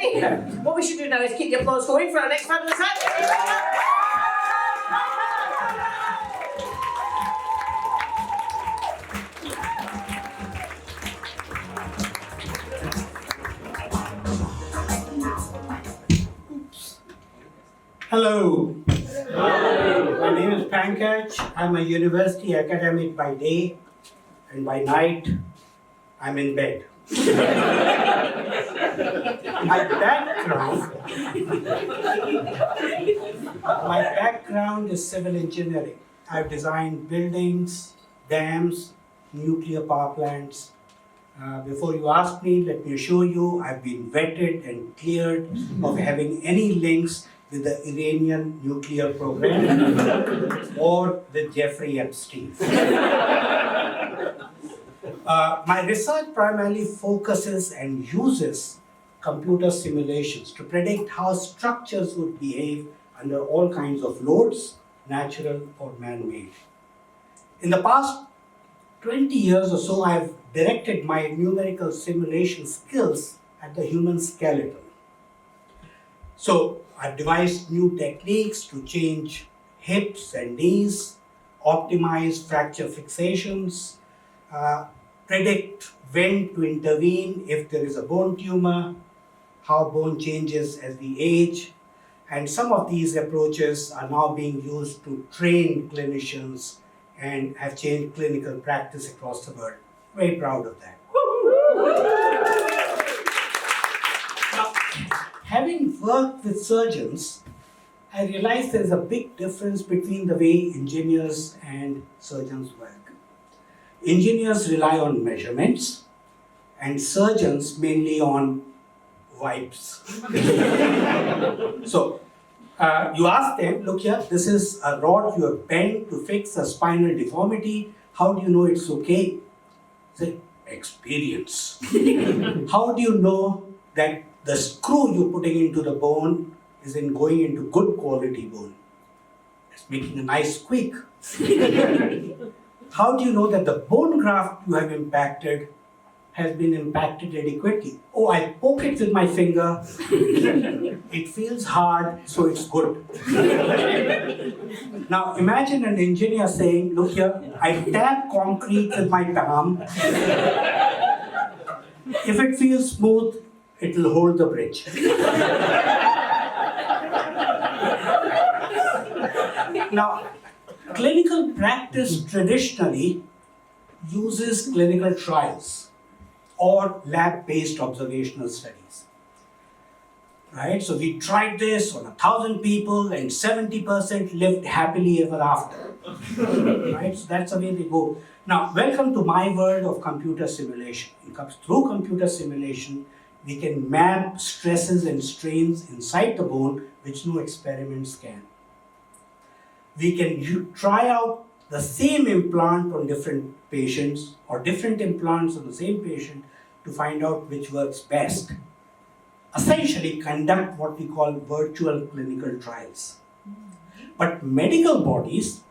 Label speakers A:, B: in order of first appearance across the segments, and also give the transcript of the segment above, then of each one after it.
A: What we should do now is keep the applause going for our next fabulous act.
B: Hello. My name is Pankaj. I'm a university academic by day, and by night, I'm in bed. My background is civil engineering. I've designed buildings, dams, nuclear power plants. Before you ask me, let me assure you, I've been vetted and cleared of having any links with the Iranian nuclear program or with Jeffrey Epstein. My research primarily focuses and uses computer simulations to predict how structures would behave under all kinds of loads, natural or man-made. In the past 20 years or so, I've directed my numerical simulation skills at the human skeleton. So I've devised new techniques to change hips and knees, optimize fracture fixations, predict when to intervene if there is a bone tumor, how bone changes as we age, and some of these approaches are now being used to train clinicians and have changed clinical practice across the world. Very proud of that. Now, having worked with surgeons, I realized there's a big difference between the way engineers and surgeons work. Engineers rely on measurements, and surgeons mainly on vibes. So, you ask them, look here, this is a rod you have bent to fix a spinal deformity. How do you know it's okay? Say, experience. How do you know that the screw you're putting into the bone is going into good quality bone? It's making a nice squeak. How do you know that the bone graft you have impacted has been impacted adequately? Oh, I poke it with my finger. It feels hard, so it's good. Now imagine an engineer saying, look here, I tap concrete with my palm. If it feels smooth, it will hold the bridge. Now, clinical practice traditionally uses clinical trials or lab-based observational studies. Right? So we tried this on 1,000 people and 70% lived happily ever after. Right? So that's the way they go. Now, welcome to my world of computer simulation. Through computer simulation, we can map stresses and strains inside the bone, which no experiments can. We can try out the same implant on different patients or different implants on the same patient to find out which works best. Essentially conduct what we call virtual clinical trials. But medical bodies,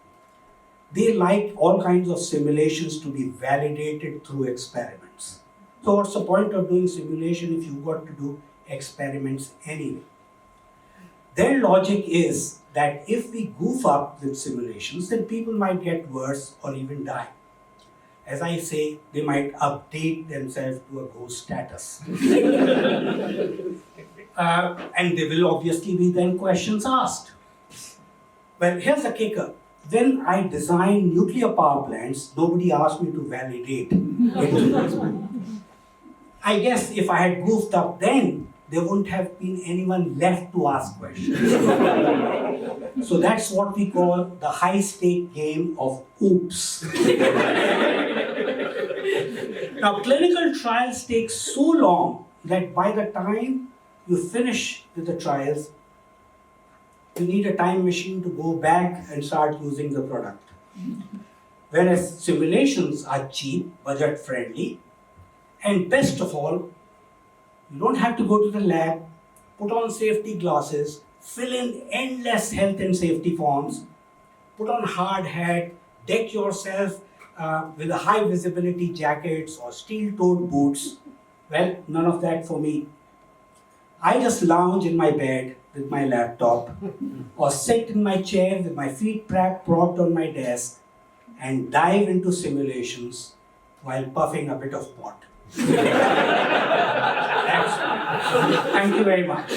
B: they like all kinds of simulations to be validated through experiments. So what's the point of doing simulation if you've got to do experiments anyway? Their logic is that if we goof up with simulations, then people might get worse or even die. As I say, they might update themselves to a ghost status. And there will obviously be then questions asked. Well, here's the kicker. When I designed nuclear power plants, nobody asked me to validate it. I guess if I had goofed up then, there wouldn't have been anyone left to ask questions. So that's what we call the high-stake game of oops. Now, clinical trials take so long that by the time you finish with the trials, you need a time machine to go back and start using the product. Whereas simulations are cheap, budget-friendly, and best of all, you don't have to go to the lab, put on safety glasses, fill in endless health and safety forms, put on hard hat, deck yourself with a high visibility jackets or steel-toed boots. Well, none of that for me. I just lounge in my bed with my laptop or sit in my chair with my feet propped on my desk and dive into simulations while puffing a bit of pot. Thank you very much.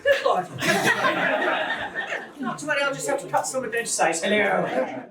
A: Good Lord. Not to worry, I'll just have to cut some of the edge size. Hello.